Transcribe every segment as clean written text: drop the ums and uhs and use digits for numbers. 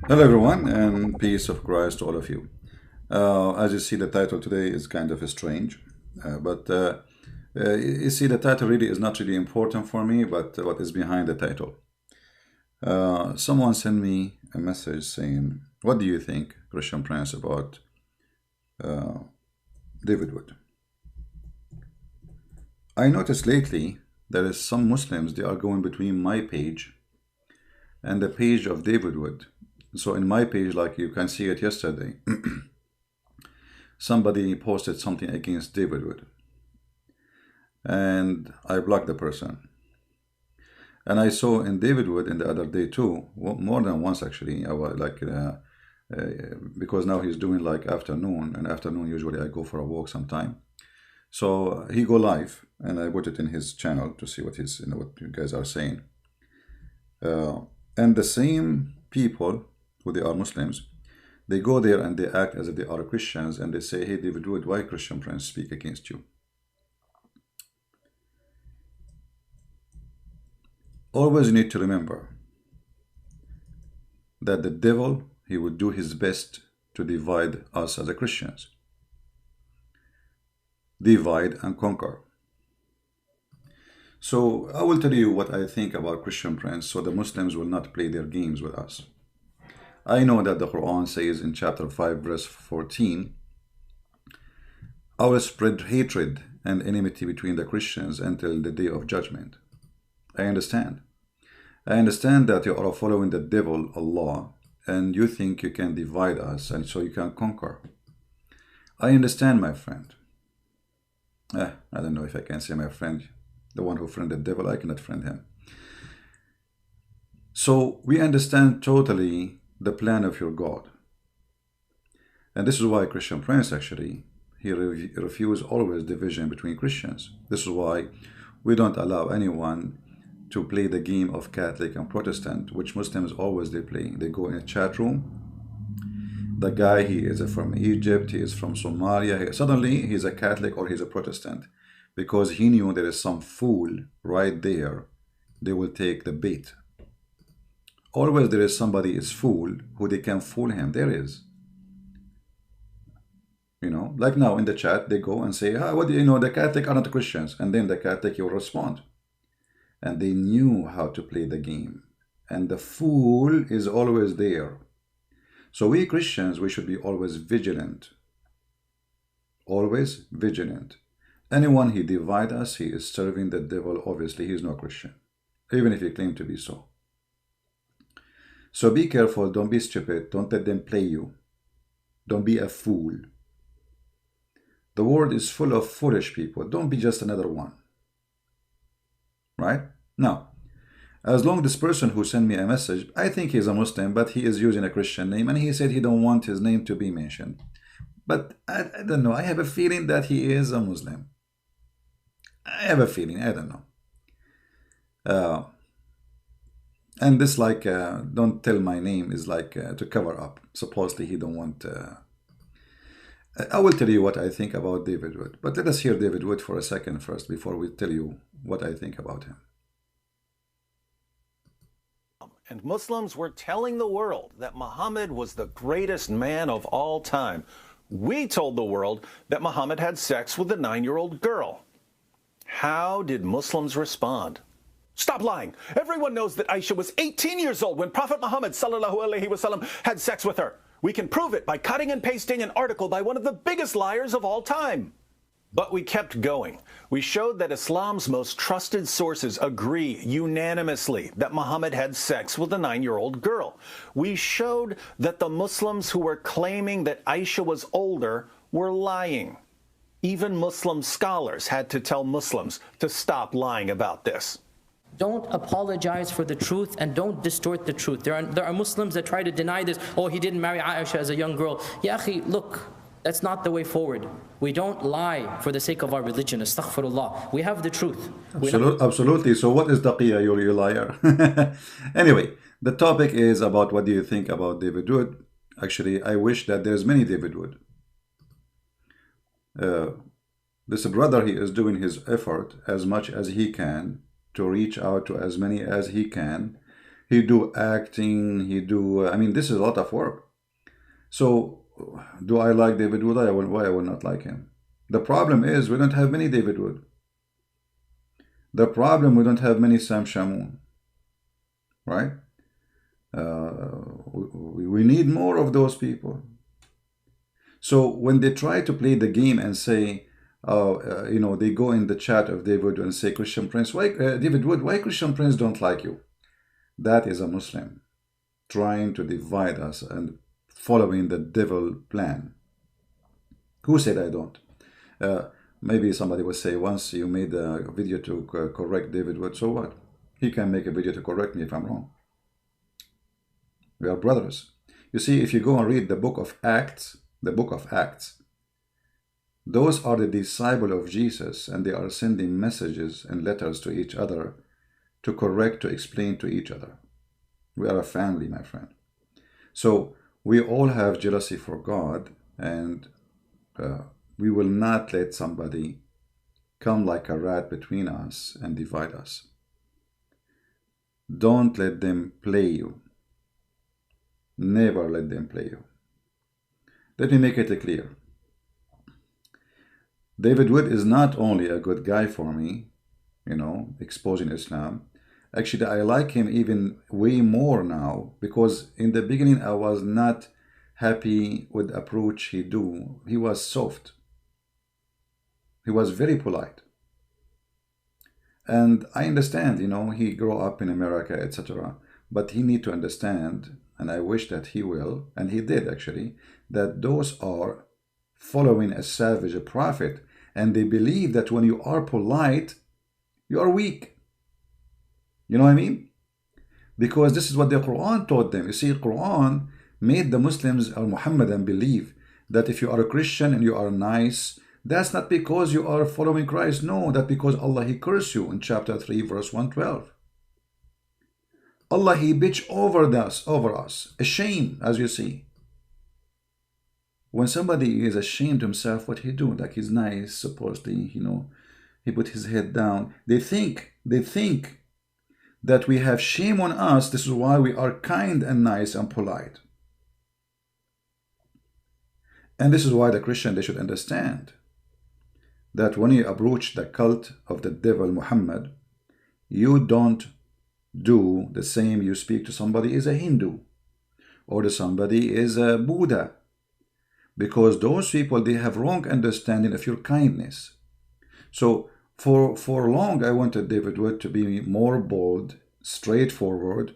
Hello everyone, and peace of Christ to all of you. As you see, the title today is kind of strange, but you see, the title really is not really important for me, but what is behind the title. Someone sent me a message saying, what do you think, Christian Prince, about David Wood? I noticed lately there is some Muslims, they are going between my page and the page of David Wood. So in my page, like you can see it yesterday, somebody posted something against David Wood, and I blocked the person. And I saw in David Wood in the other day too, more than once actually. I was like, because now he's doing like afternoon, and afternoon usually I go for a walk sometime. So he go live, and I put it in his channel to see what he's, what you guys are saying. And the same people who they are Muslims, they go there and they act as if they are Christians, and they say, hey David Wood, why Christian Prince speak against you? Always you need to remember that the devil, he would do his best to divide us as a Christians. Divide and conquer. So I will tell you what I think about Christian Prince, so the Muslims will not play their games with us. I know that the Quran says in chapter 5 verse 14, I will spread hatred and enmity between the Christians until the day of judgment. I understand. I understand that you are following the devil, Allah, and you think you can divide us and so you can conquer. I understand, my friend. I don't know if I can say my friend. The one who friended the devil, I cannot friend him. So we understand totally the plan of your God. And this is why Christian Prince actually, he refuses always division between Christians. This is why we don't allow anyone to play the game of Catholic and Protestant, which Muslims always they play. They go in a chat room. The guy, he is from Egypt, he is from Somalia. Suddenly he's a Catholic or he's a Protestant, because he knew there is some fool right there. They will take the bait. Always there is somebody is fool who they can fool him. There is. You know, like now in the chat, they go and say, what do you know, the Catholic are not Christians. And then the Catholic will respond. And they knew how to play the game. And the fool is always there. So we Christians, we should be always vigilant. Always vigilant. Anyone he divide us, he is serving the devil. Obviously, he is no Christian, even if he claims to be so. So be careful. Don't be stupid. Don't let them play you. Don't be a fool. The world is full of foolish people. Don't be just another one. Right? Now, as long as this person who sent me a message, I think he's a Muslim, but he is using a Christian name, and he said he don't want his name to be mentioned. But I don't know. I have a feeling that he is a Muslim. I have a feeling. I don't know. And this like, don't tell my name is like to cover up. Supposedly he don't want... I will tell you what I think about David Wood. But let us hear David Wood for a second first before we tell you what I think about him. And Muslims were telling the world that Muhammad was the greatest man of all time. We told the world that Muhammad had sex with a 9-year-old girl. How did Muslims respond? Stop lying. Everyone knows that Aisha was 18 years old when Prophet Muhammad ﷺ had sex with her. We can prove it by cutting and pasting an article by one of the biggest liars of all time. But we kept going. We showed that Islam's most trusted sources agree unanimously that Muhammad had sex with a 9-year-old girl. We showed that the Muslims who were claiming that Aisha was older were lying. Even Muslim scholars had to tell Muslims to stop lying about this. Don't apologize for the truth and don't distort the truth. There are Muslims that try to deny this. Oh, he didn't marry Aisha as a young girl. Ya akhi, look, that's not the way forward. We don't lie for the sake of our religion. Astaghfirullah. We have the truth. Absolutely. So what is taqiyya, you liar? Anyway, the topic is about what do you think about David Wood. Actually, I wish that there's many David Wood. This brother, he is doing his effort as much as he can to reach out to as many as he can. He do acting, he do, I mean, this is a lot of work. So, do I like David Wood? Why I will not like him? The problem is we don't have many David Wood. The problem, we don't have many Sam Shamoun, right? We need more of those people. So when they try to play the game and say, you know, they go in the chat of David Wood and say, Christian Prince, why David Wood, why Christian Prince don't like you? That is a Muslim trying to divide us and following the devil plan. Who said I don't? Maybe somebody will say, once you made a video to correct David Wood, so what? He can make a video to correct me if I'm wrong. We are brothers. You see, if you go and read the book of Acts, those are the disciples of Jesus, and they are sending messages and letters to each other to correct, to explain to each other. We are a family, my friend. So we all have jealousy for God, and we will not let somebody come like a rat between us and divide us. Don't let them play you. Never let them play you. Let me make it clear. David Wood is not only a good guy for me, you know, exposing Islam. Actually, I like him even way more now, because in the beginning I was not happy with the approach he do. He was soft. He was very polite. And I understand, you know, he grew up in America, etc. But he need to understand, and I wish that he will, and he did actually, that those are following a savage, a prophet, and they believe that when you are polite, you are weak. You know what I mean? Because this is what the Quran taught them. You see, Quran made the Muslims or Muhammadan believe that if you are a Christian and you are nice, that's not because you are following Christ. No, that's because Allah, He cursed you in chapter 3, verse 112. Allah, He bitch over us. A shame, as you see. When somebody is ashamed himself, what he do? Like he's nice, supposedly, you know, he put his head down. They think that we have shame on us. This is why we are kind and nice and polite. And this is why the Christian, they should understand that when you approach the cult of the devil Muhammad, you don't do the same you speak to somebody is a Hindu or to somebody is a Buddha, because those people, they have wrong understanding of your kindness. So for long I wanted David Wood to be more bold, straightforward,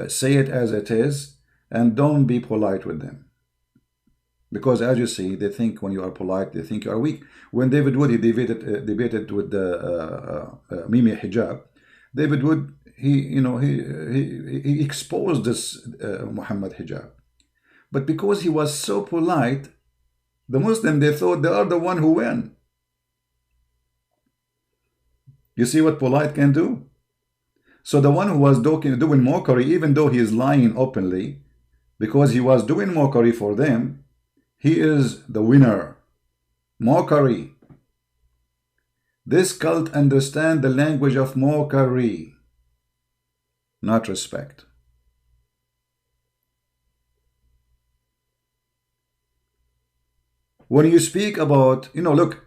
say it as it is, and don't be polite with them. Because as you see, they think when you are polite, they think you are weak. When David Wood, he debated with the Mimi Hijab, David Wood, he exposed this Muhammad Hijab. But because he was so polite, the Muslim, they thought they are the one who win. You see what polite can do? So the one who was doing mockery, even though he is lying openly, because he was doing mockery for them, he is the winner. Mockery. This cult understand the language of mockery, not respect. When you speak about, look,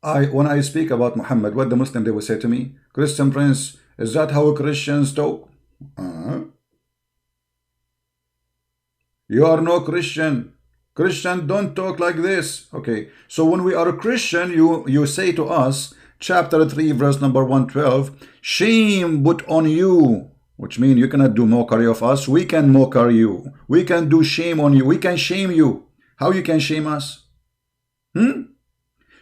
when I speak about Muhammad, what the Muslim, they will say to me, Christian Prince, is that how Christians talk? You are no Christian. Christian don't talk like this. Okay, so when we are a Christian, you say to us, chapter 3, verse number 112, shame put on you, which means you cannot do mockery of us. We can mockery you. We can do shame on you. We can shame you. How you can shame us?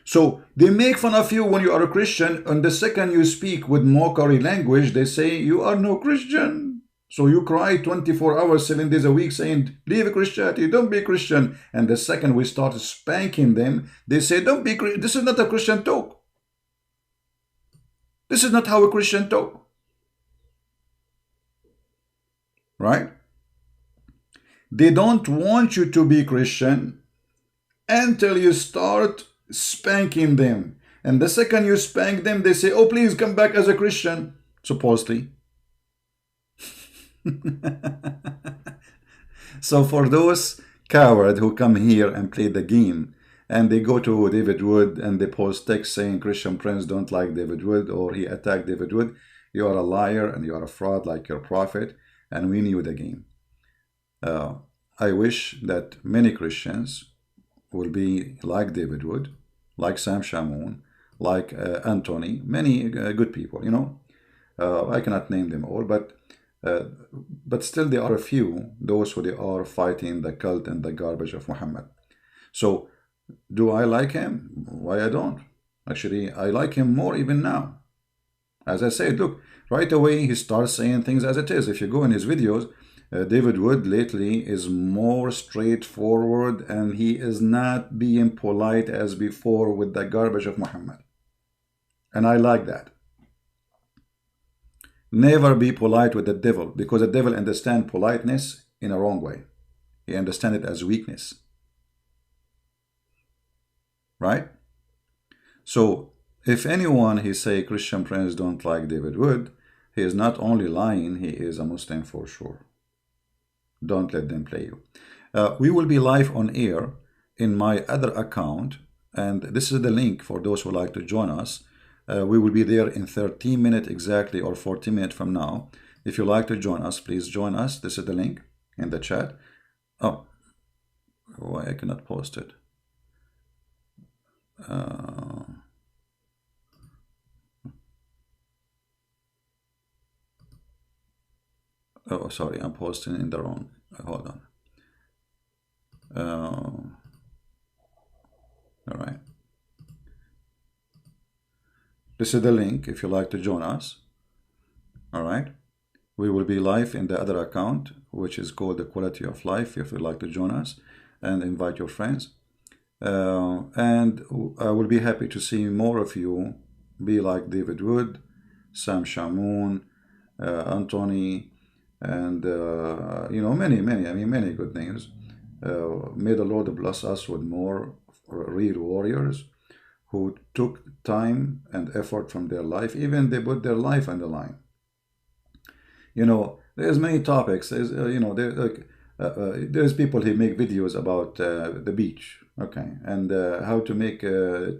So they make fun of you when you are a Christian, and the second you speak with mockery language, they say you are no Christian. So you cry 24 hours, 7 days a week saying, leave Christianity, don't be Christian. And the second we start spanking them, they say, don't be Christian. This is not a Christian talk. This is not how a Christian talk. Right? They don't want you to be Christian until you start spanking them. And the second you spank them, they say, oh, please come back as a Christian, supposedly. So for those cowards who come here and play the game, and they go to David Wood and they post text saying Christian Prince don't like David Wood or he attacked David Wood, you are a liar and you are a fraud like your prophet, and we knew the game. I wish that many Christians will be like David Wood, like Sam Shamoun, like Anthony, many good people, you know. I cannot name them all, but still there are a few, those who they are fighting the cult and the garbage of Muhammad. So do I like him? Why I don't? Actually, I like him more even now. As I said, look, right away he starts saying things as it is. If you go in his videos, David Wood lately is more straightforward and he is not being polite as before with the garbage of Muhammad. And I like that. Never be polite with the devil, because the devil understands politeness in a wrong way. He understands it as weakness. Right? So if anyone he say Christian Prince don't like David Wood, he is not only lying, he is a Muslim for sure. Don't let them play you. We will be live on air in my other account, and this is the link for those who like to join us. We will be there in 13 minutes exactly, or 14 minutes from now. If you like to join us, please join us. This is the link in the chat. Oh, why I cannot post it? Oh, sorry, I'm posting in the wrong. Hold on. All right. This is the link if you like to join us. All right. We will be live in the other account, which is called The Quality of Life, if you'd like to join us and invite your friends. And I will be happy to see more of you be like David Wood, Sam Shamoun, Anthony, and you know, many good names. May the Lord bless us with more real warriors who took time and effort from their life. Even they put their life on the line. You know, there's many topics. There's you know, there's people who make videos about the beach, okay, and how to make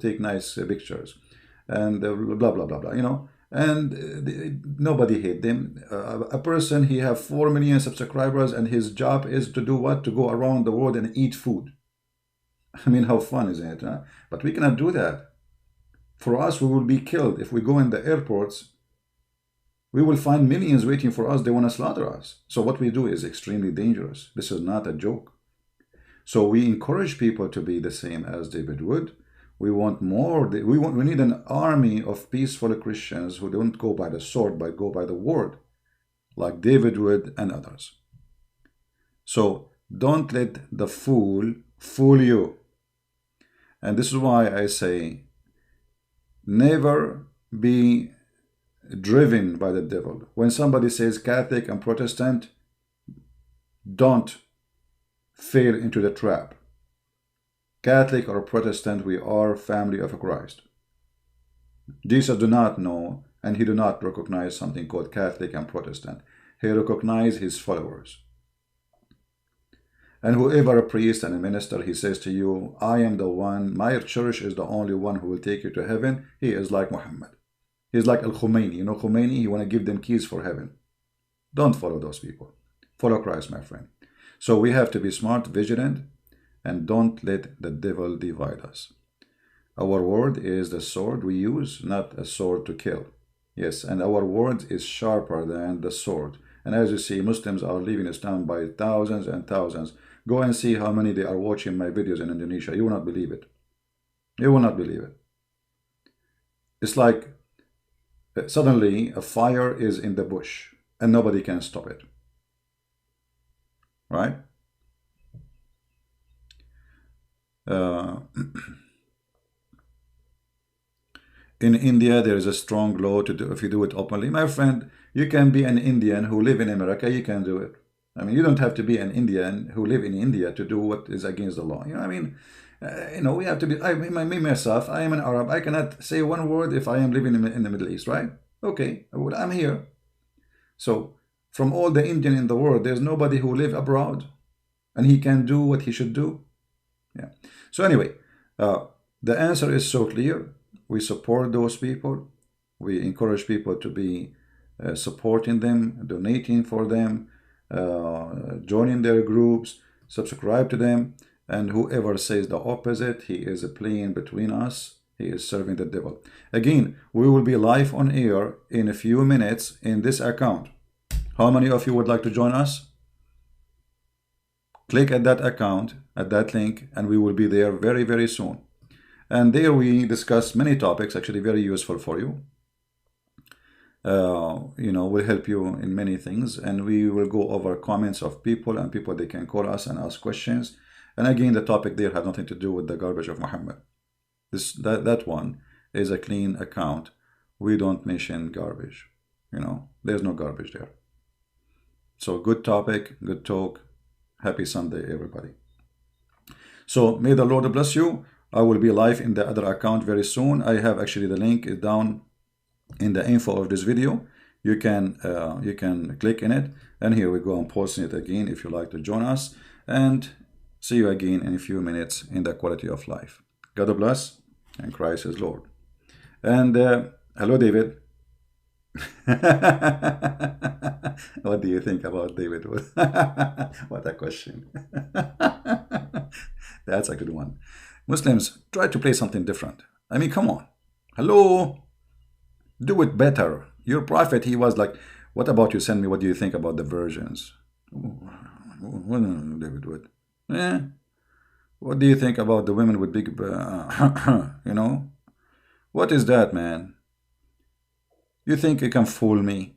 take nice pictures, and blah blah blah blah. You know, and nobody hate them. A person, he have 4 million subscribers, and his job is to do what? To go around the world and eat food. I mean, how fun is it? Huh? But we cannot do that. For us, we will be killed if we go in the airports. We will find millions waiting for us. They want to slaughter us. So what we do is extremely dangerous. This is not a joke. So we encourage people to be the same as David Wood. We want more. We need an army of peaceful Christians who don't go by the sword, but go by the word, like David Wood and others. So don't let the fool fool you. And this is why I say, never be driven by the devil. When somebody says Catholic and Protestant, don't fall into the trap. Catholic or Protestant, we are family of Christ. Jesus do not know, and he do not recognize something called Catholic and Protestant. He recognizes his followers. And whoever a priest and a minister, he says to you, I am the one, my church is the only one who will take you to heaven. He is like Muhammad. He's like Al-Khomeini. You know Khomeini, he want to give them keys for heaven. Don't follow those people. Follow Christ, my friend. So we have to be smart, vigilant, and don't let the devil divide us. Our word is the sword we use, not a sword to kill. Yes, and our word is sharper than the sword. And as you see, Muslims are leaving Islam by thousands and thousands. Go and see how many they are watching my videos in Indonesia. You will not believe it. You will not believe it. It's like suddenly a fire is in the bush and nobody can stop it. Right? In India, there is a strong law to do if you do it openly. My friend, you can be an Indian who live in America, you can do it. I mean, you don't have to be an Indian who live in India to do what is against the law. You know, I mean, you know, we have to be, me myself, I am an Arab. I cannot say one word if I am living in the Middle East, right? Okay, well, I'm here. So From all the Indian in the world, there's nobody who live abroad and he can do what he should do. Yeah. So anyway, the answer is so clear. We support those people. We encourage people to be supporting them, donating for them, joining their groups, subscribe to them. And whoever says the opposite, he is playing between us. He is serving the devil. Again, we will be live on air in a few minutes in this account. How many of you would like to join us? Click at that account, at that link, and we will be there very, very soon. And there we discuss many topics, actually very useful for you. Will help you in many things. And we will go over comments of people, and people, they can call us and ask questions. And again, the topic there has nothing to do with the garbage of Muhammad. That one is a clean account. We don't mention garbage. There's no garbage there. So good topic, good talk. Happy Sunday, everybody. So may the Lord bless you. I will be live in the other account very soon. I have actually the link is down in the info of this video. You can click in it, and here we go. I'm posting it again if you like to join us. And see you again in a few minutes in the quality of life. God bless, and Christ is Lord. And hello, David. What do you think about David? What a question. That's a good one. Muslims, try to play something different. I mean, come on. Hello. Do it better. Your prophet, he was like, what about you send me, what do you think about the virgins? David would. What do you think about the women with big, What is that, man? You think you can fool me?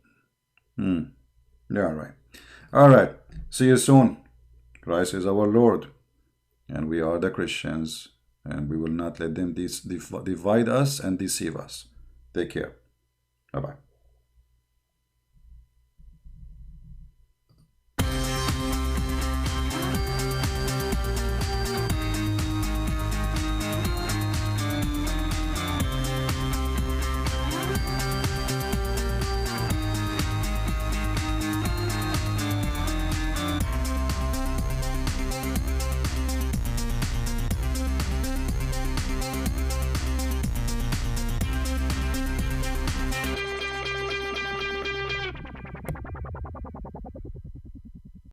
Yeah, all right. All right. See you soon. Christ is our Lord, and we are the Christians, and we will not let them divide us and deceive us. Take care. Bye-bye.